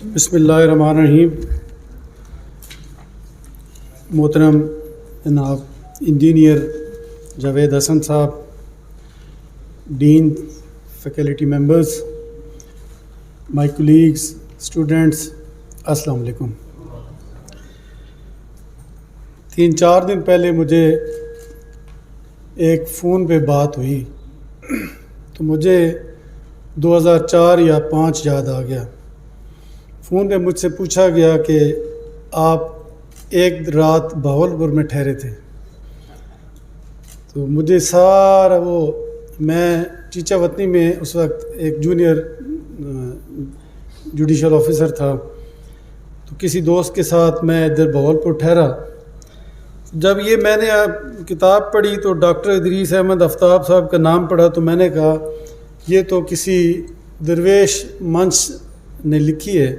بسم اللہ الرحمن الرحیم. محترم جناب انجینئر جاوید حسن صاحب، ڈین، فیکلٹی ممبرز، مائی کولیگز، اسٹوڈنٹس، السلام علیکم. 3-4 دن پہلے مجھے ایک فون پہ بات ہوئی تو مجھے 2004 یا 5 یاد آ گیا. فون پہ مجھ سے پوچھا گیا کہ آپ ایک رات بہاولپور میں ٹھہرے تھے. تو مجھے سارا میں چیچا وطنی میں اس وقت ایک جونیئر جوڈیشل آفیسر تھا، تو کسی دوست کے ساتھ میں ادھر بہاولپور ٹھہرا. جب یہ میں نے کتاب پڑھی تو ڈاکٹر ادریس احمد آفتاب صاحب کا نام پڑھا تو میں نے کہا یہ تو کسی درویش منش نے لکھی ہے.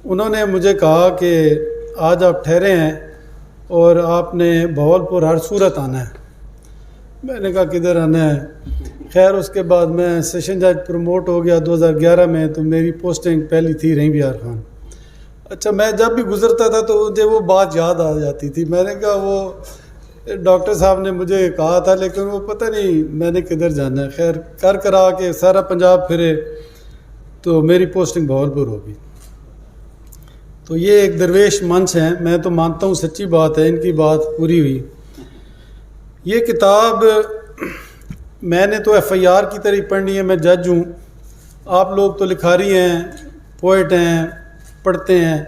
انہوں نے مجھے کہا کہ آج آپ ٹھہرے ہیں اور آپ نے بہاولپور ہر صورت آنا ہے. میں نے کہا کدھر آنا ہے. خیر اس کے بعد میں سیشن جج پروموٹ ہو گیا 2011 میں، تو میری پوسٹنگ پہلی تھی رہیں بیار خان. اچھا، میں جب بھی گزرتا تھا تو مجھے وہ بات یاد آ جاتی تھی. میں نے کہا وہ ڈاکٹر صاحب نے مجھے کہا تھا لیکن وہ پتہ نہیں میں نے کدھر جانا ہے. خیر کرا کے سارا پنجاب پھرے تو میری پوسٹنگ بہاولپور ہو گئی. تو یہ ایک درویش منچ ہیں، میں تو مانتا ہوں سچی بات ہے، ان کی بات پوری ہوئی. یہ کتاب میں نے تو ایف آئی آر کی طرح پڑھنی ہے. میں جج ہوں، آپ لوگ تو لکھاری ہیں، پوئٹ ہیں، پڑھتے ہیں.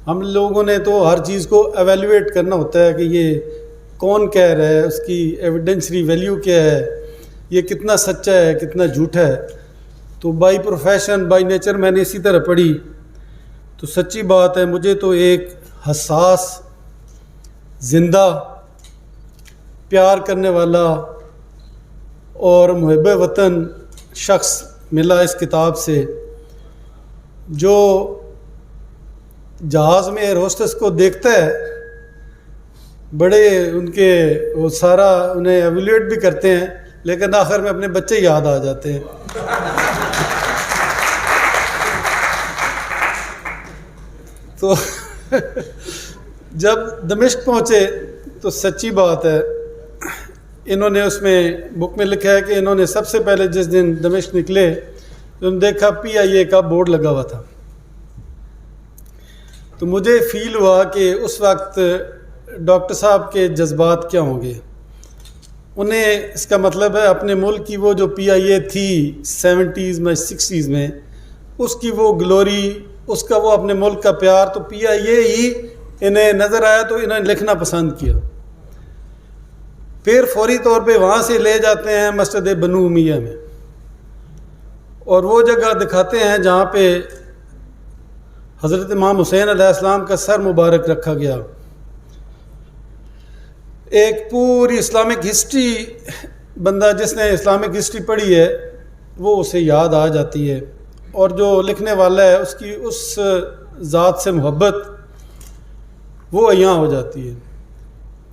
ہم لوگوں نے تو ہر چیز کو ایویلویٹ کرنا ہوتا ہے کہ یہ کون کہہ رہا ہے، اس کی ایویڈنشری ویلیو کیا ہے، یہ کتنا سچا ہے کتنا جھوٹا ہے. تو بائی پروفیشن بائی نیچر میں نے اسی طرح پڑھی. تو سچی بات ہے مجھے تو ایک حساس، زندہ، پیار کرنے والا اور محب وطن شخص ملا اس کتاب سے، جو جہاز میں ایئر ہوسٹس کو دیکھتا ہے، بڑے ان کے وہ سارا انہیں ایویلیٹ بھی کرتے ہیں لیکن آخر میں اپنے بچے یاد آ جاتے ہیں. تو جب دمشق پہنچے تو سچی بات ہے انہوں نے اس میں بک میں لکھا ہے کہ انہوں نے سب سے پہلے جس دن دمشق نکلے تو انہوں نے دیکھا PIA کا بورڈ لگا ہوا تھا. تو مجھے فیل ہوا کہ اس وقت ڈاکٹر صاحب کے جذبات کیا ہوں گے. انہیں اس کا مطلب ہے اپنے ملک کی وہ جو PIA تھی 70s میں 60s میں، اس کی وہ گلوری، اس کا وہ اپنے ملک کا پیار، تو PIA ہی انہیں نظر آیا تو انہوں نے لکھنا پسند کیا. پھر فوری طور پہ وہاں سے لے جاتے ہیں مسجد بنو امیہ میں اور وہ جگہ دکھاتے ہیں جہاں پہ حضرت امام حسین علیہ السلام کا سر مبارک رکھا گیا. ایک پوری اسلامک ہسٹری، بندہ جس نے اسلامک ہسٹری پڑھی ہے وہ اسے یاد آ جاتی ہے، اور جو لکھنے والا ہے اس کی اس ذات سے محبت وہ عیاں ہو جاتی ہے.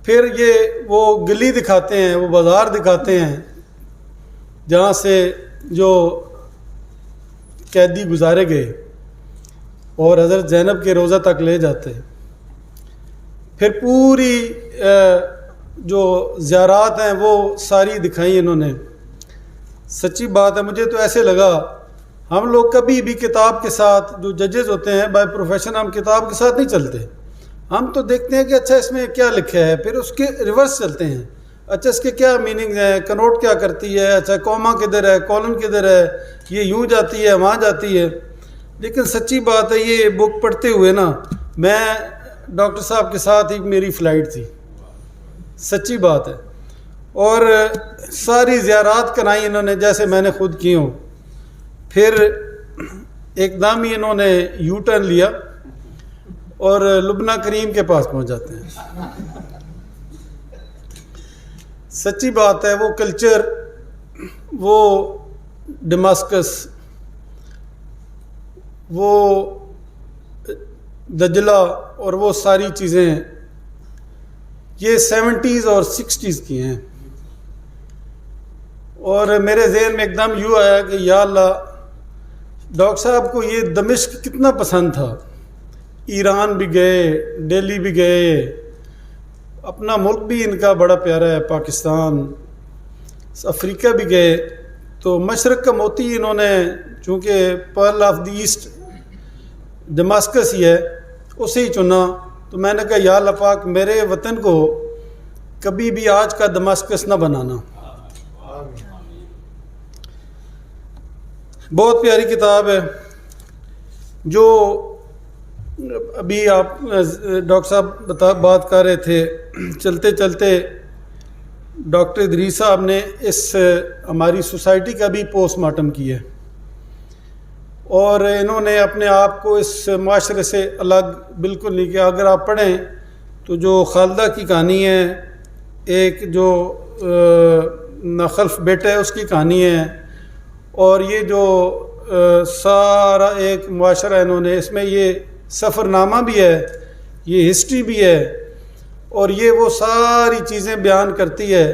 پھر یہ وہ گلی دکھاتے ہیں، وہ بازار دکھاتے ہیں جہاں سے جو قیدی گزارے گئے، اور حضرت زینب کے روضہ تک لے جاتے ہیں. پھر پوری جو زیارات ہیں وہ ساری دکھائی انہوں نے. سچی بات ہے مجھے تو ایسے لگا ہم لوگ کبھی بھی کتاب کے ساتھ، جو ججز ہوتے ہیں بائی پروفیشن، ہم کتاب کے ساتھ نہیں چلتے. ہم تو دیکھتے ہیں کہ اچھا اس میں کیا لکھا ہے، پھر اس کے ریورس چلتے ہیں. اچھا اس کے کیا میننگ ہے، کنوٹ کیا کرتی ہے، اچھا کوما کدھر ہے، کولن کدھر ہے، یہ یوں جاتی ہے وہاں جاتی ہے. لیکن سچی بات ہے یہ بک پڑھتے ہوئے نا، میں ڈاکٹر صاحب کے ساتھ ایک میری فلائٹ تھی، سچی بات ہے. اور ساری زیارات کرائی انہوں نے جیسے میں نے خود کی ہوں. پھر ایک دم ہی انہوں نے یو ٹرن لیا اور لبنہ کریم کے پاس پہنچ جاتے ہیں. سچی بات ہے وہ کلچر، وہ ڈماسکس، وہ دجلہ اور وہ ساری چیزیں یہ 70s اور 60s کی ہیں. اور میرے ذہن میں ایک دم یوں آیا کہ یا اللہ ڈاکٹر صاحب کو یہ دمشق کتنا پسند تھا، ایران بھی گئے، دہلی بھی گئے، اپنا ملک بھی ان کا بڑا پیارا ہے پاکستان، افریقہ بھی گئے. تو مشرق کا موتی انہوں نے، چونکہ پرل آف دی ایسٹ دماسکس ہی ہے، اسے ہی چنا. تو میں نے کہا یا اللہ پاک میرے وطن کو کبھی بھی آج کا دماسکس نہ بنانا. بہت پیاری کتاب ہے. جو ابھی آپ ڈاکٹر صاحب بات کر رہے تھے، چلتے چلتے ڈاکٹر ادریس صاحب نے اس ہماری سوسائٹی کا بھی پوسٹ مارٹم کیا ہے، اور انہوں نے اپنے آپ کو اس معاشرے سے الگ بالکل نہیں کیا. اگر آپ پڑھیں تو جو خالدہ کی کہانی ہے، ایک جو ناخلف بیٹا ہے اس کی کہانی ہے، اور یہ جو سارا ایک معاشرہ انہوں نے، اس میں یہ سفر نامہ بھی ہے، یہ ہسٹری بھی ہے، اور یہ وہ ساری چیزیں بیان کرتی ہے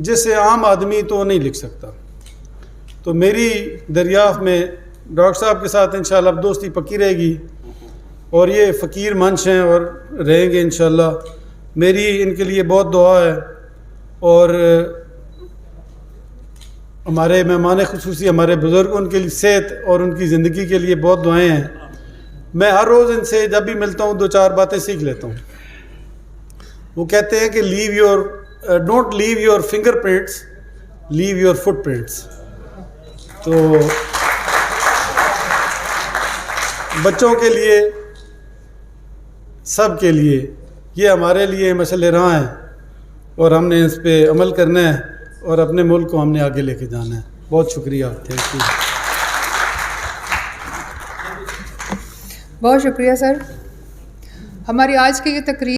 جسے عام آدمی تو نہیں لکھ سکتا. تو میری دریافت میں ڈاکٹر صاحب کے ساتھ انشاءاللہ اب دوستی پکی رہے گی، اور یہ فقیر منش ہیں اور رہیں گے انشاءاللہ. میری ان کے لیے بہت دعا ہے، اور ہمارے مہمان خصوصی ہمارے بزرگ، ان کے لیے صحت اور ان کی زندگی کے لیے بہت دعائیں ہیں. میں ہر روز ان سے جب بھی ملتا ہوں 2-4 باتیں سیکھ لیتا ہوں. وہ کہتے ہیں کہ don't leave your fingerprints, leave your footprints. تو بچوں کے لیے، سب کے لیے، یہ ہمارے لیے مشعل راہ ہیں، اور ہم نے اس پہ عمل کرنا ہے، اور اپنے ملک کو ہم نے آگے لے کے جانا ہے. بہت شکریہ. Thank you. بہت شکریہ سر. ہماری آج کی یہ تقریر